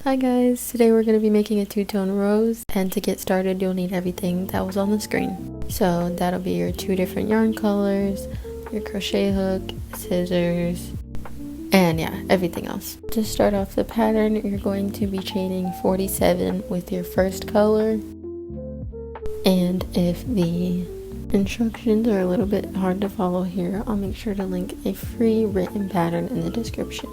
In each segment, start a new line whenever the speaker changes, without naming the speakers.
Hi guys, today we're going to be making a two-tone rose, and to get started you'll need everything that was on the screen. So that'll be your two different yarn colors, your crochet hook, scissors, and yeah, everything else. To start off the pattern, you're going to be chaining 47 with your first color, and if the instructions are a little bit hard to follow here, I'll make sure to link a free written pattern in the description.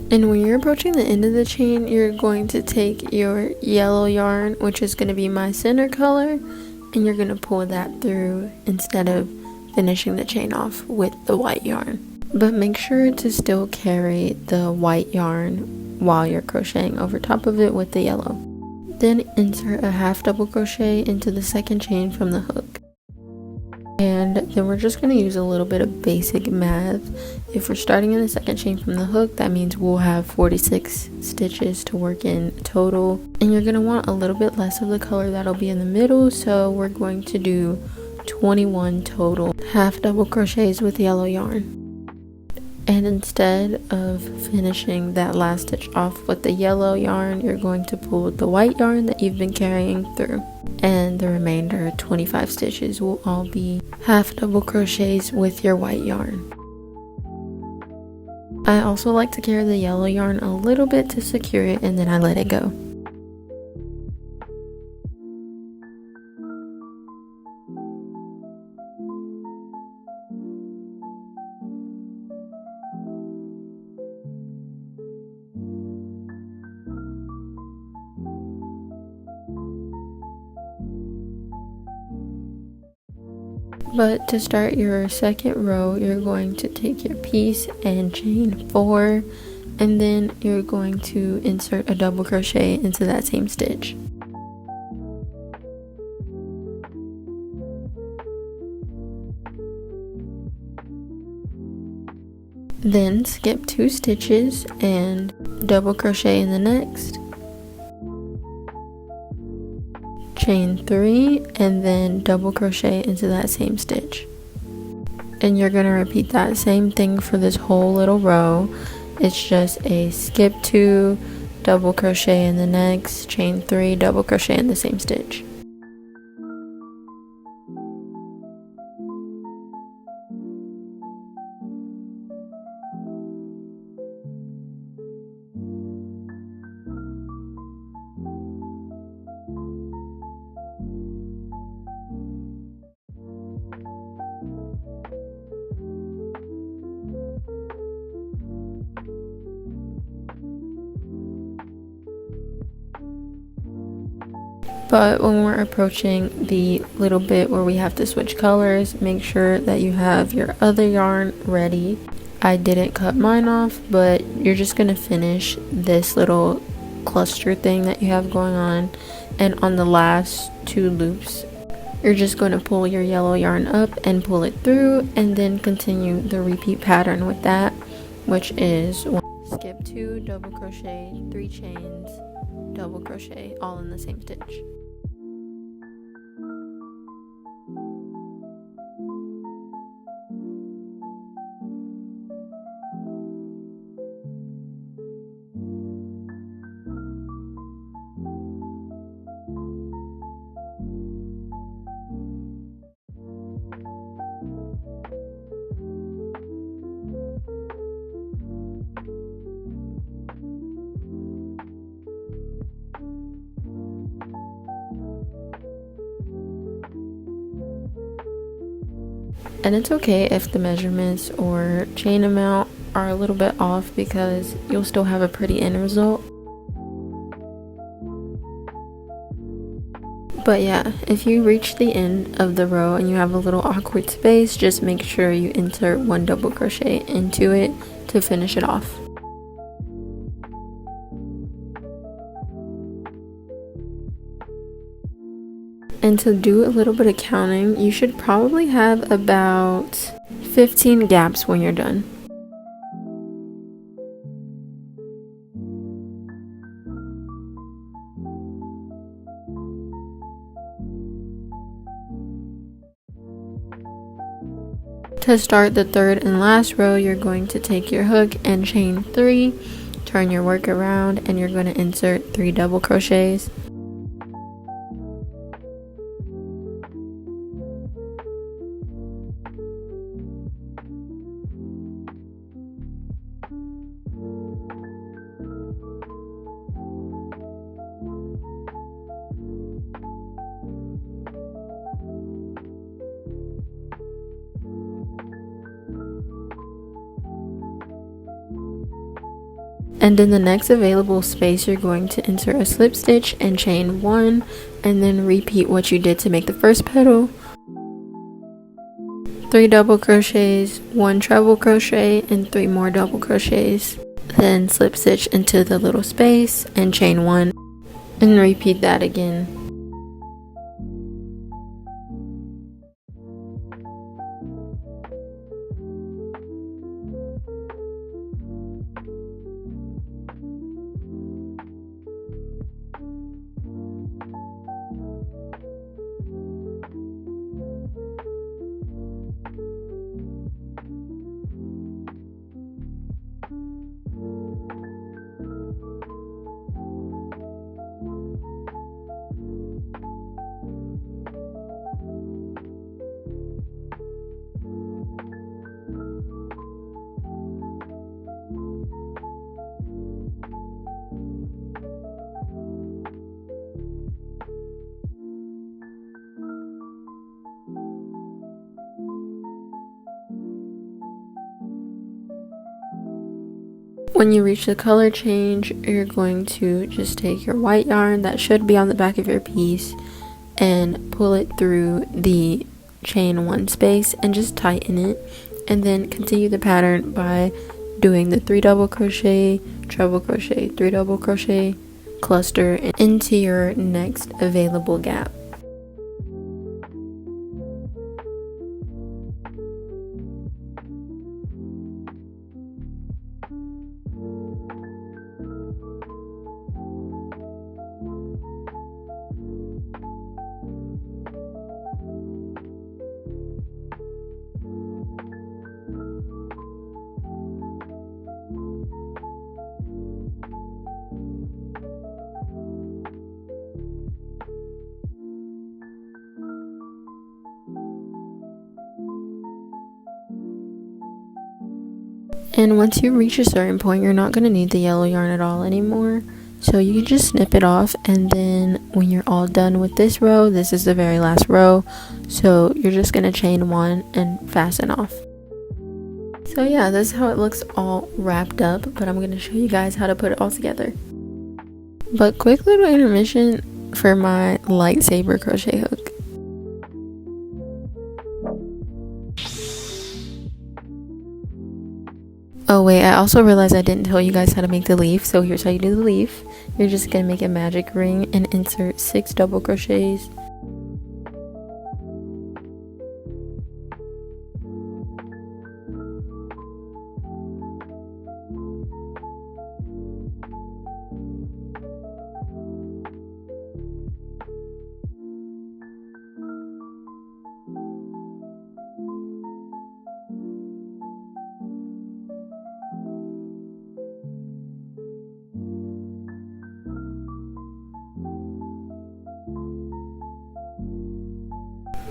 And when you're approaching the end of the chain, you're going to take your yellow yarn, which is going to be my center color, and you're going to pull that through instead of finishing the chain off with the white yarn. But make sure to still carry the white yarn while you're crocheting over top of it with the yellow. Then insert a half double crochet into the second chain from the hook. And then we're just going to use a little bit of basic math. If we're starting in the second chain from the hook, that means we'll have 46 stitches to work in total. And you're going to want a little bit less of the color that'll be in the middle, so we're going to do 21 total half double crochets with yellow yarn. And instead of finishing that last stitch off with the yellow yarn, you're going to pull the white yarn that you've been carrying through. And the remainder 25 stitches will all be half double crochets with your white yarn. I also like to carry the yellow yarn a little bit to secure it, and then I let it go. But to start your second row, you're going to take your piece and chain 4, and then you're going to insert a double crochet into that same stitch. Then skip 2 stitches and double crochet in the next. Chain 3 and then double crochet into that same stitch. And you're going to repeat that same thing for this whole little row. It's just a skip 2, double crochet in the next, chain 3, double crochet in the same stitch. But when we're approaching the little bit where we have to switch colors, make sure that you have your other yarn ready. I didn't cut mine off, but you're just going to finish this little cluster thing that you have going on. And on the last 2 loops, you're just going to pull your yellow yarn up and pull it through, and then continue the repeat pattern with that, which is 1, skip 2, double crochet, 3 chains, double crochet, all in the same stitch. And it's okay if the measurements or chain amount are a little bit off, because you'll still have a pretty end result. But yeah, if you reach the end of the row and you have a little awkward space, just make sure you insert 1 double crochet into it to finish it off. And to do a little bit of counting, you should probably have about 15 gaps when you're done. To start the third and last row, you're going to take your hook and chain 3, turn your work around, and you're going to insert 3 double crochets. And in the next available space, you're going to insert a slip stitch and chain 1, and then repeat what you did to make the first petal. 3 double crochets, 1 treble crochet, and 3 more double crochets. Then slip stitch into the little space and chain 1, and repeat that again. When you reach the color change, you're going to just take your white yarn that should be on the back of your piece and pull it through the chain 1 space and just tighten it, and then continue the pattern by doing the 3 double crochet, treble crochet, 3 double crochet, cluster into your next available gap. And once you reach a certain point, you're not going to need the yellow yarn at all anymore. So you can just snip it off, and then when you're all done with this row, this is the very last row. So you're just going to chain 1 and fasten off. So yeah, this is how it looks all wrapped up, but I'm going to show you guys how to put it all together. But quick little intermission for my lightsaber crochet hook. Oh wait, I also realized I didn't tell you guys how to make the leaf, so here's how you do the leaf. You're just going to make a magic ring and insert 6 double crochets.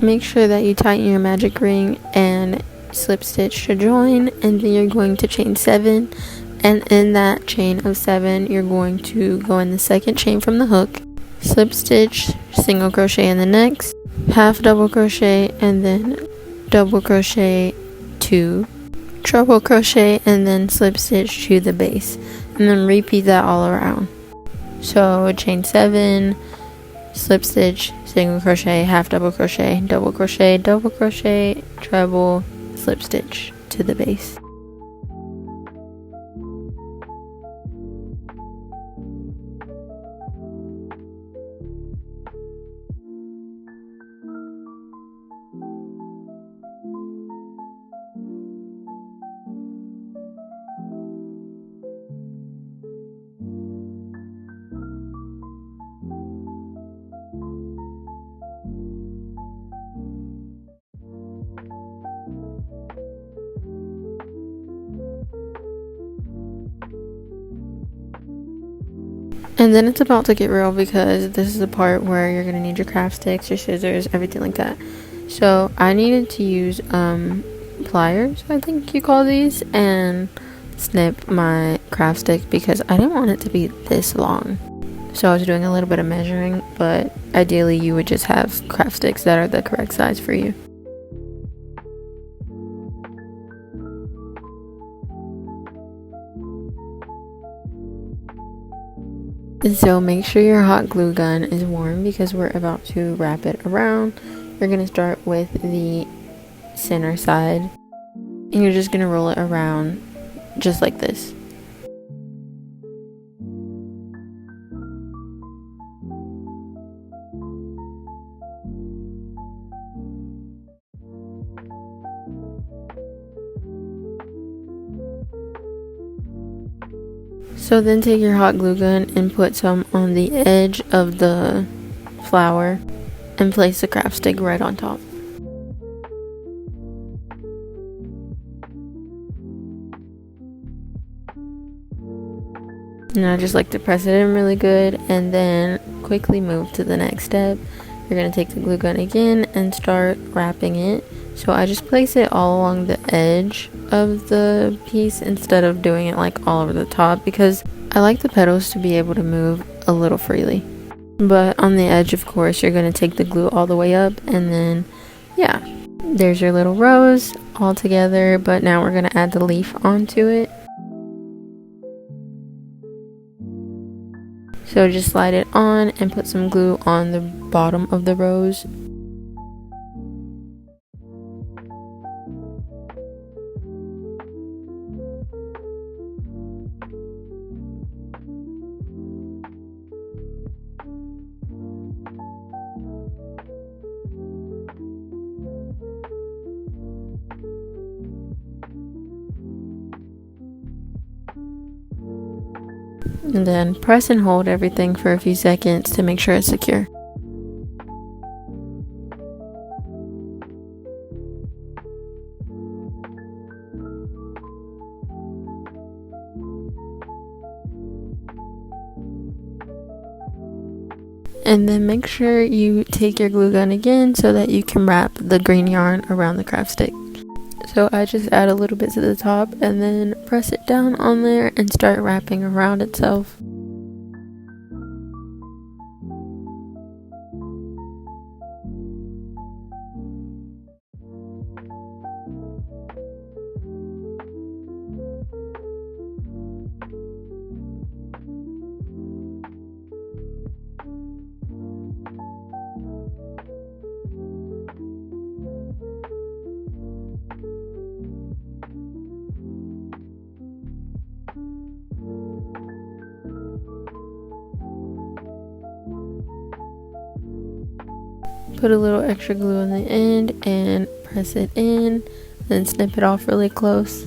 Make sure that you tighten your magic ring and slip stitch to join, and then you're going to chain 7, and in that chain of 7 you're going to go in the second chain from the hook, slip stitch, single crochet in the next, half double crochet, and then double crochet 2, treble crochet, and then slip stitch to the base, and then repeat that all around. So chain 7, slip stitch, single crochet, half double crochet, double crochet, treble, slip stitch to the base. And then it's about to get real because this is the part where you're going to need your craft sticks, your scissors, everything like that. So I needed to use pliers, I think you call these, and snip my craft stick because I didn't want it to be this long. So I was doing a little bit of measuring, but ideally you would just have craft sticks that are the correct size for you. So make sure your hot glue gun is warm because we're about to wrap it around. You're going to start with the center side and you're just going to roll it around just like this. So then take your hot glue gun and put some on the edge of the flower and place the craft stick right on top. And I just like to press it in really good and then quickly move to the next step. You're going to take the glue gun again and start wrapping it. So I just place it all along the edge of the piece instead of doing it like all over the top because I like the petals to be able to move a little freely. But on the edge, of course, you're going to take the glue all the way up and then, yeah, there's your little rose all together. But now we're going to add the leaf onto it. So just slide it on and put some glue on the bottom of the rose. And then press and hold everything for a few seconds to make sure it's secure. And then make sure you take your glue gun again so that you can wrap the green yarn around the craft stick. So I just add a little bit to the top and then press it down on there and start wrapping around itself. Put a little extra glue on the end and press it in, then snip it off really close.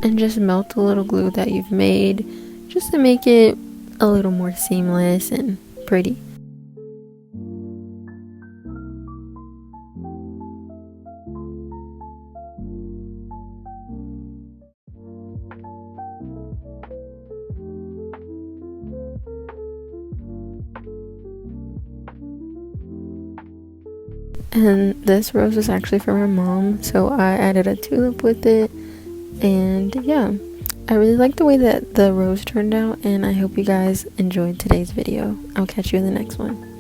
And just melt the little glue that you've made just to make it a little more seamless and pretty. And this rose is actually for my mom, so I added a tulip with it. And yeah, I really like the way that the rose turned out, and I hope you guys enjoyed today's video. I'll catch you in the next one.